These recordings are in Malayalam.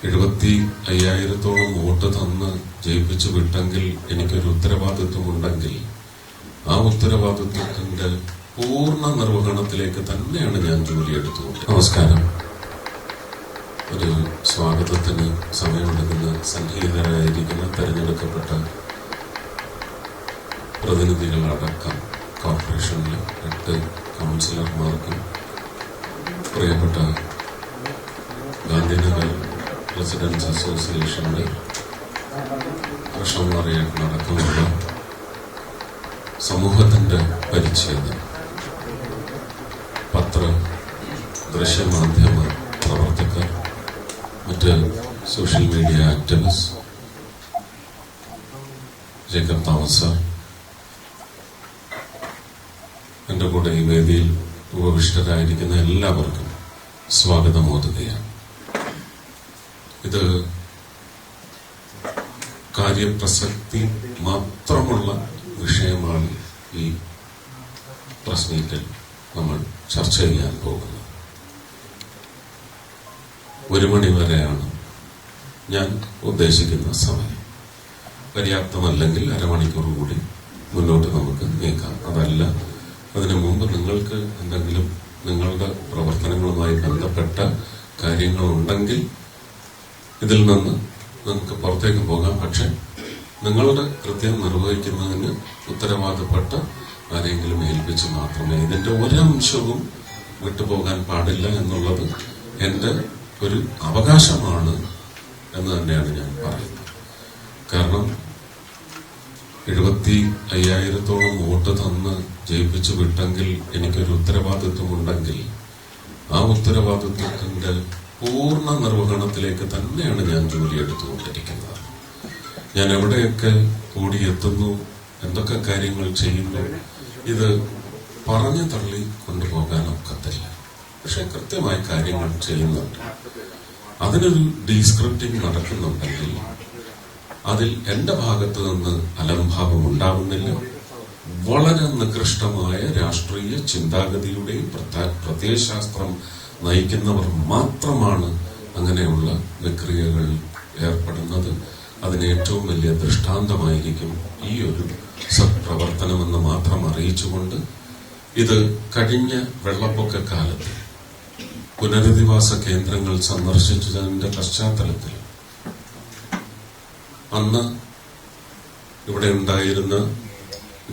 75,000-ഓളം വോട്ട് തന്ന് ജയിപ്പിച്ചു വിട്ടെങ്കിൽ എനിക്കൊരു ഉത്തരവാദിത്വമുണ്ടെങ്കിൽ ആ ഉത്തരവാദിത്വത്തിന്റെ പൂർണ്ണ നിർവഹണത്തിലേക്ക് തന്നെയാണ് ഞാൻ ജോലിയെടുത്തുകൊണ്ട്. നമസ്കാരം. ഒരു സ്വാഗതത്തിന് സമയമെടുക്കുന്ന സന്നിഹിതരായിരിക്കുന്ന തെരഞ്ഞെടുക്കപ്പെട്ട പ്രതിനിധികളടക്കം കോർപ്പറേഷനിലെ 8 കൗൺസിലർമാർക്കും പ്രിയപ്പെട്ട ഗാന്ധിനഗർ റെസിഡൻസ് അസോസിയേഷന്റെ കൃഷ്ണമാറിയടക്കമുള്ള സമൂഹത്തിന്റെ പരിച്ഛേദം, പത്ര ദൃശ്യമാധ്യമ പ്രവർത്തകർ, മറ്റ് social media activist, Jacob Thomas, എന്റെ കൂടെ ഈ വേദിയിൽ ഉപവിഷ്ടരായിരിക്കുന്ന എല്ലാവർക്കും സ്വാഗതം ഓതുകയാണ്. ഇത് കാര്യപ്രസക്തി മാത്രമുള്ള വിഷയമാണ് ഈ പ്രസ് മീറ്റിൽ നമ്മൾ ചർച്ച ചെയ്യാൻ പോകുന്നത്. 1 മണി വരെയാണ് ഞാൻ ഉദ്ദേശിക്കുന്ന സമയം. പര്യാപ്തമല്ലെങ്കിൽ അരമണിക്കൂർ കൂടി മുന്നോട്ട് നമുക്ക് നീക്കാം. അതല്ല, അതിനു മുമ്പ് നിങ്ങൾക്ക് എന്തെങ്കിലും നിങ്ങളുടെ പ്രവർത്തനങ്ങളുമായി ബന്ധപ്പെട്ട കാര്യങ്ങളുണ്ടെങ്കിൽ ഇതിൽ നിന്ന് നിങ്ങൾക്ക് പുറത്തേക്ക് പോകാം. പക്ഷെ നിങ്ങളുടെ കൃത്യം നിർവഹിക്കുന്നതിന് ഉത്തരവാദപ്പെട്ട ആരെങ്കിലും ഏൽപ്പിച്ച് മാത്രമേ, ഇതിന്റെ ഒരംശവും വിട്ടുപോകാൻ പാടില്ല എന്നുള്ളത് എന്റെ ഒരു അവകാശമാണ് എന്ന് തന്നെയാണ് ഞാൻ പറയുന്നത്. കാരണം 75,000-ഓളം വോട്ട് തന്ന് ജയിപ്പിച്ചു വിട്ടെങ്കിൽ എനിക്കൊരു ഉത്തരവാദിത്വമുണ്ടെങ്കിൽ ആ ഉത്തരവാദിത്വത്തിന്റെ പൂർണ്ണ നിർവഹണത്തിലേക്ക് തന്നെയാണ് ഞാൻ ജോലിയെടുത്തുകൊണ്ടിരിക്കുന്നത്. ഞാൻ എവിടെയൊക്കെ കൂടിയെത്തുന്നു, എന്തൊക്കെ കാര്യങ്ങൾ ചെയ്യുന്നു, ഇത് പറഞ്ഞു തള്ളി കൊണ്ടുപോകാനൊക്കത്തില്ല. പക്ഷെ കൃത്യമായി കാര്യങ്ങൾ ചെയ്യുന്നുണ്ട്. അതിനൊരു ഡീസ്ക്രിപ്റ്റിംഗ് നടക്കുന്നുണ്ടെങ്കിൽ അതിൽ എന്റെ ഭാഗത്ത് നിന്ന് അലംഭാവം ഉണ്ടാവുന്നില്ല. വളരെ നികൃഷ്ടമായ രാഷ്ട്രീയ ചിന്താഗതിയുടെയും പ്രത്യയശാസ്ത്രം നയിക്കുന്നവർ മാത്രമാണ് അങ്ങനെയുള്ള വിക്രിയകളിൽ ഏർപ്പെടുന്നത്. അതിന് ഏറ്റവും വലിയ ദൃഷ്ടാന്തമായിരിക്കും ഈ ഒരു സത്പ്രവർത്തനമെന്ന് മാത്രം അറിയിച്ചുകൊണ്ട്, ഇത് കഴിഞ്ഞ വെള്ളപ്പൊക്ക കാലത്ത് പുനരധിവാസ കേന്ദ്രങ്ങൾ സന്ദർശിച്ചതിന്റെ പശ്ചാത്തലത്തിൽ അന്ന് ഇവിടെ ഉണ്ടായിരുന്ന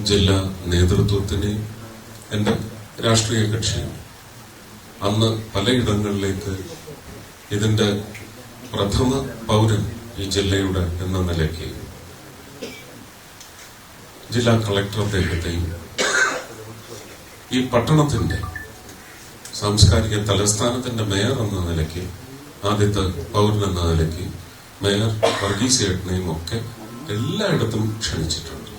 ജില്ലാ നേതൃത്വത്തിന്, എന്റെ രാഷ്ട്രീയ കക്ഷിയാണ്, അന്ന് പലയിടങ്ങളിലേക്ക് ഇതിന്റെ പ്രഥമ പൗരൻ ഈ ജില്ലയുടെ എന്ന നിലയ്ക്ക് ജില്ലാ കളക്ടർ അദ്ദേഹത്തെയും ഈ പട്ടണത്തിന്റെ സാംസ്കാരിക തലസ്ഥാനത്തിന്റെ മേയർ എന്ന നിലയ്ക്ക്, ആദ്യത്തെ പൗരൻ എന്ന നിലയ്ക്ക് മേയർ വർഗീസ് ചേട്ടനെയും ഒക്കെ എല്ലായിടത്തും ക്ഷണിച്ചിട്ടുണ്ട്.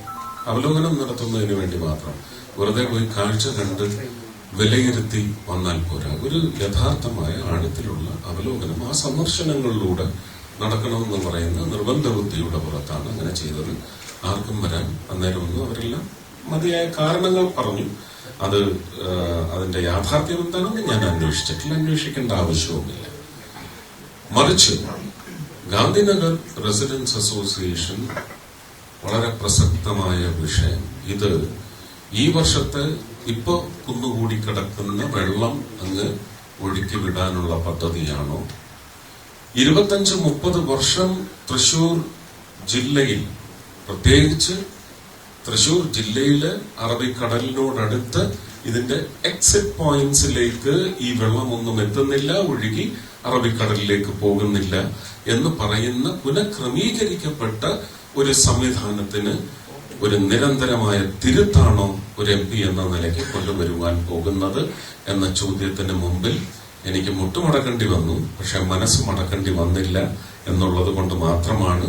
അവലോകനം നടത്തുന്നതിന് വേണ്ടി മാത്രം. വെറുതെ പോയി കാഴ്ച കണ്ട് വിലയിരുത്തി വന്നാൽ പോരാ. ഒരു യഥാർത്ഥമായ ആഴത്തിലുള്ള അവലോകനം ആ സന്ദർശനങ്ങളിലൂടെ നടക്കണമെന്ന് പറയുന്ന നിർബന്ധ ബുദ്ധിയുടെ പുറത്താണ് അങ്ങനെ ചെയ്തത്. ആർക്കും വരാൻ അന്നേരമൊന്നും അവരെല്ലാം മതിയായ കാരണങ്ങൾ പറഞ്ഞു. അതിന്റെ യാഥാർത്ഥ്യം എന്താണെന്ന് ഞാൻ അന്വേഷിച്ചിട്ടില്ല, അന്വേഷിക്കേണ്ട ആവശ്യവുമില്ല. മറിച്ച് ഗാന്ധിനഗർ റെസിഡൻസ് അസോസിയേഷൻ വളരെ പ്രസക്തമായ വിഷയം, ഇത് ഈ വർഷത്തെ ഇപ്പൊ കുന്നുകൂടി കിടക്കുന്ന വെള്ളം അങ്ങ് ഒഴുക്കി വിടാനുള്ള പദ്ധതിയാണോ, 25-30 വർഷം തൃശൂർ ജില്ലയിൽ, പ്രത്യേകിച്ച് തൃശൂർ ജില്ലയിലെ അറബിക്കടലിനോടടുത്ത് ഇതിന്റെ എക്സിറ്റ് പോയിന്റ്സിലേക്ക് ഈ വെള്ളമൊന്നും എത്തുന്നില്ല, ഒഴുകി അറബിക്കടലിലേക്ക് പോകുന്നില്ല എന്ന് പറയുന്ന പുനഃക്രമീകരിക്കപ്പെട്ട ഒരു സംവിധാനത്തിന് ഒരു നിരന്തരമായ തിരുത്താണോ ഒരു MP എന്ന നിലയ്ക്ക് കൊണ്ടുവരുവാൻ പോകുന്നത് എന്ന ചോദ്യത്തിന് മുമ്പിൽ എനിക്ക് മുട്ടുമടക്കേണ്ടി വന്നു. പക്ഷെ മനസ്സ് മടക്കേണ്ടി വന്നില്ല എന്നുള്ളത് കൊണ്ട് മാത്രമാണ്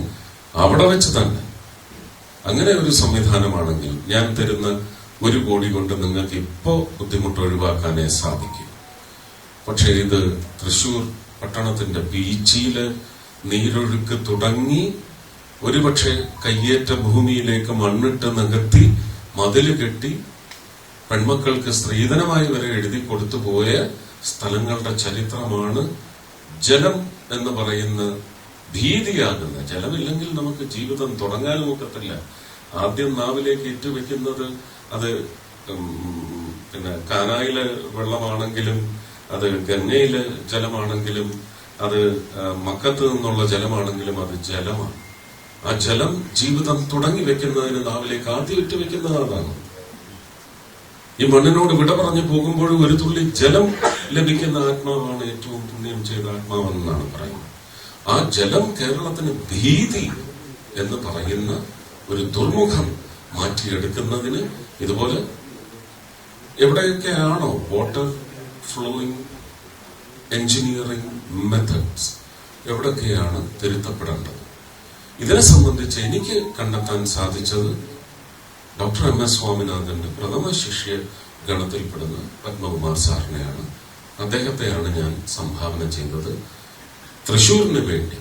അവിടെ വെച്ച് തന്നെ അങ്ങനെ ഒരു സംവിധാനമാണെങ്കിൽ ഞാൻ തരുന്ന 1 കോടി കൊണ്ട് നിങ്ങൾക്ക് ഇപ്പോ ബുദ്ധിമുട്ട് ഒഴിവാക്കാനേ സാധിക്കും. പക്ഷെ ഇത് തൃശൂർ പട്ടണത്തിന്റെ ബീച്ചില് നീരൊഴുക്ക് തുടങ്ങി ഒരുപക്ഷെ കയ്യേറ്റ ഭൂമിയിലേക്ക് മണ്ണിട്ട് നികത്തി മതില് കെട്ടി പെൺമക്കൾക്ക് സ്ത്രീധനമായി വരെ എഴുതി കൊടുത്തു പോയ സ്ഥലങ്ങളുടെ ചരിത്രമാണ് ജലം എന്ന് പറയുന്ന ഭീതിയാകുന്ന, ജലമില്ലെങ്കിൽ നമുക്ക് ജീവിതം തുടങ്ങാനും ഒക്കത്തില്ല. ആദ്യം നാവിലേക്ക് ഏറ്റുവെക്കുന്നത് അത് പിന്നെ കാനായിലെ വെള്ളമാണെങ്കിലും, അത് ഗംഗയിലെ ജലമാണെങ്കിലും, അത് മക്കത്ത് നിന്നുള്ള ജലമാണെങ്കിലും അത് ജലമാണ്. ആ ജലം ജീവിതം തുടങ്ങി വെക്കുന്നതിന് നാവിലേക്ക് ആദ്യം ഇട്ടുവെക്കുന്നത് അതാണ്. ഈ മണ്ണിനോട് വിട പറഞ്ഞു പോകുമ്പോഴും ഒരു തുള്ളി ജലം ലഭിക്കുന്ന ആത്മാവാണ് ഏറ്റവും പുണ്യം ചെയ്ത ആത്മാവെന്നാണ് പറയുന്നത്. ആ ജലം കേരളത്തിന് ഭീതി എന്ന് പറയുന്ന ഒരു ദുർമുഖം മാറ്റിയെടുക്കുന്നതിന് ഇതുപോലെ എവിടെയൊക്കെയാണോ വാട്ടർ ഫ്ലോയിങ് എഞ്ചിനീയറിംഗ് മെത്തഡ്സ് എവിടെയൊക്കെയാണ് തിരുത്തപ്പെടേണ്ടത്, ഇതിനെ സംബന്ധിച്ച് എനിക്ക് കണ്ടെത്താൻ സാധിച്ചത് ഡോക്ടർ MS സ്വാമിനാഥന്റെ പ്രഥമ ശിഷ്യ ഗണത്തിൽപ്പെടുന്ന പത്മകുമാർ സാറിനെയാണ്. അദ്ദേഹത്തെയാണ് ഞാൻ സംഭാവന ചെയ്തത്. തൃശൂരിന് വേണ്ടി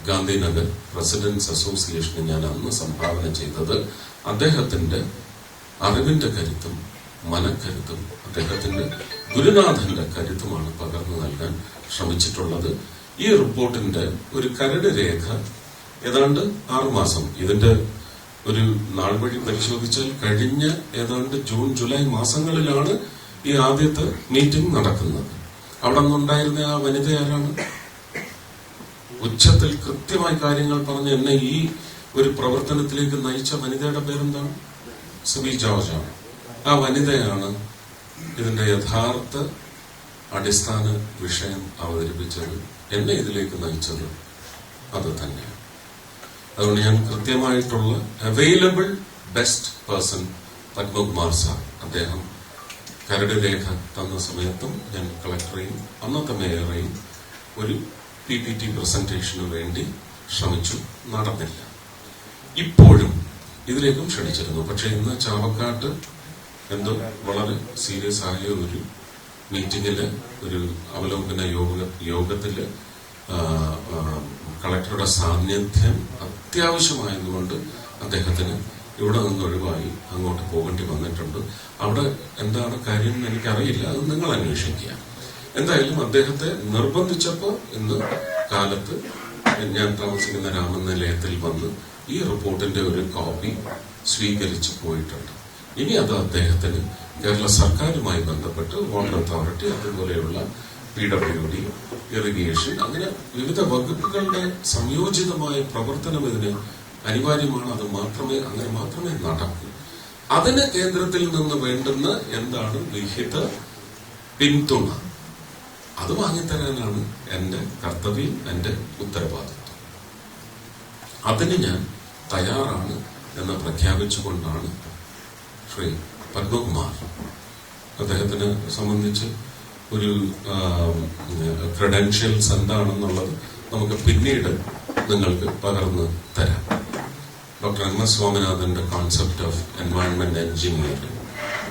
ഗാന്ധിനഗർ റെസിഡൻസ് അസോസിയേഷന് ഞാൻ അന്ന് സംഭാവന ചെയ്തത് അദ്ദേഹത്തിന്റെ അറിവിന്റെ കരുത്തും മനക്കരുത്തും അദ്ദേഹത്തിന്റെ ഗുരുനാഥന്റെ കരുത്തുമാണ് പകർന്നു നൽകാൻ ശ്രമിച്ചിട്ടുള്ളത്. ഈ റിപ്പോർട്ടിന്റെ ഒരു കരട് രേഖ ഏതാണ്ട് 6 മാസം, ഇതിന്റെ ഒരു നാൾ വഴി പരിശോധിച്ചാൽ കഴിഞ്ഞ ഏതാണ്ട് ജൂൺ ജൂലൈ മാസങ്ങളിലാണ് ഈ ആദ്യത്തെ മീറ്റിംഗ് നടക്കുന്നത്. അവിടെ നിന്നുണ്ടായിരുന്ന ആ വനിത ആരാണ്? ഉച്ചത്തിൽ കൃത്യമായി കാര്യങ്ങൾ പറഞ്ഞ് എന്നെ ഈ ഒരു പ്രവർത്തനത്തിലേക്ക് നയിച്ച വനിതയുടെ പേരെന്താണ്? സിബി ജോർജാണ്. ആ വനിതയാണ് ഇതിന്റെ യഥാർത്ഥ അടിസ്ഥാന വിഷയം അവതരിപ്പിച്ചത്, എന്നെ ഇതിലേക്ക് നയിച്ചത് അത് തന്നെയാണ്. അതുകൊണ്ട് ഞാൻ കൃത്യമായിട്ടുള്ള available best person Padmakumar sir, അദ്ദേഹം കരട് രേഖ തന്ന സമയത്തും ഞാൻ കളക്ടറെയും അന്നത്തെ മേയറെയും ഒരു PPT പ്രസന്റേഷന് വേണ്ടി ശ്രമിച്ചു, നടന്നില്ല. ഇപ്പോഴും ഇതിലേക്കും ക്ഷണിച്ചിരുന്നു. പക്ഷെ ഇന്ന് ചാവക്കാട്ട് എന്തോ വളരെ സീരിയസ് ആയ ഒരു മീറ്റിംഗില്, ഒരു അവലോകന യോഗത്തില് കളക്ടറുടെ സാന്നിധ്യം അത്യാവശ്യമായതുകൊണ്ട് അദ്ദേഹത്തിന് ഇവിടെ നിന്ന് ഒഴിവായി അങ്ങോട്ട് പോകേണ്ടി വന്നിട്ടുണ്ട്. അവിടെ എന്താണ് കാര്യം എന്ന് എനിക്കറിയില്ല, അത് നിങ്ങൾ അന്വേഷിക്കുക. എന്തായാലും അദ്ദേഹത്തെ നിർബന്ധിച്ചപ്പോ ഇന്ന് കാലത്ത് ഞാൻ താമസിക്കുന്ന രാമനിലയത്തിൽ വന്ന് ഈ റിപ്പോർട്ടിന്റെ ഒരു കോപ്പി സ്വീകരിച്ചു പോയിട്ടുണ്ട്. ഇനി അത് അദ്ദേഹത്തിന് കേരള സർക്കാരുമായി ബന്ധപ്പെട്ട് വാട്ടർ അതോറിറ്റി, അതുപോലെയുള്ള PWD, ഇറിഗേഷൻ, അങ്ങനെ വിവിധ വകുപ്പുകളുടെ സംയോജിതമായ പ്രവർത്തനം ഇതിന് അനിവാര്യമാണ്. അങ്ങനെ മാത്രമേ നടക്കൂ. അതിന് കേന്ദ്രത്തിൽ നിന്ന് വേണ്ടുന്ന എന്താണ് വിഹിത പിന്തുണ, അത് വാങ്ങിത്തരാനാണ് എന്റെ കർത്തവ്യം, എന്റെ ഉത്തരവാദിത്വം. അതിന് ഞാൻ തയ്യാറാണ് എന്ന് പ്രഖ്യാപിച്ചുകൊണ്ടാണ് ശ്രീ പത്മകുമാർ, അദ്ദേഹത്തിനെ സംബന്ധിച്ച് ഒരു ക്രെഡൻഷ്യൽസ് എന്താണെന്നുള്ളത് നമുക്ക് പിന്നീട് നിങ്ങൾക്ക് പകർന്ന് തരാം. ഡോക്ടർ MS സ്വാമിനാഥന്റെ കോൺസെപ്റ്റ് ഓഫ് എൻവയൺമെന്റ് എഞ്ചിനീയറിംഗ്,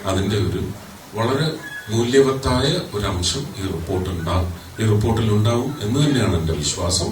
അതിന്റെ ഒരു വളരെ മൂല്യവത്തായ ഒരു അംശം ഈ റിപ്പോർട്ടിൽ ഉണ്ടാവും എന്ന് തന്നെയാണ് എന്റെ വിശ്വാസം.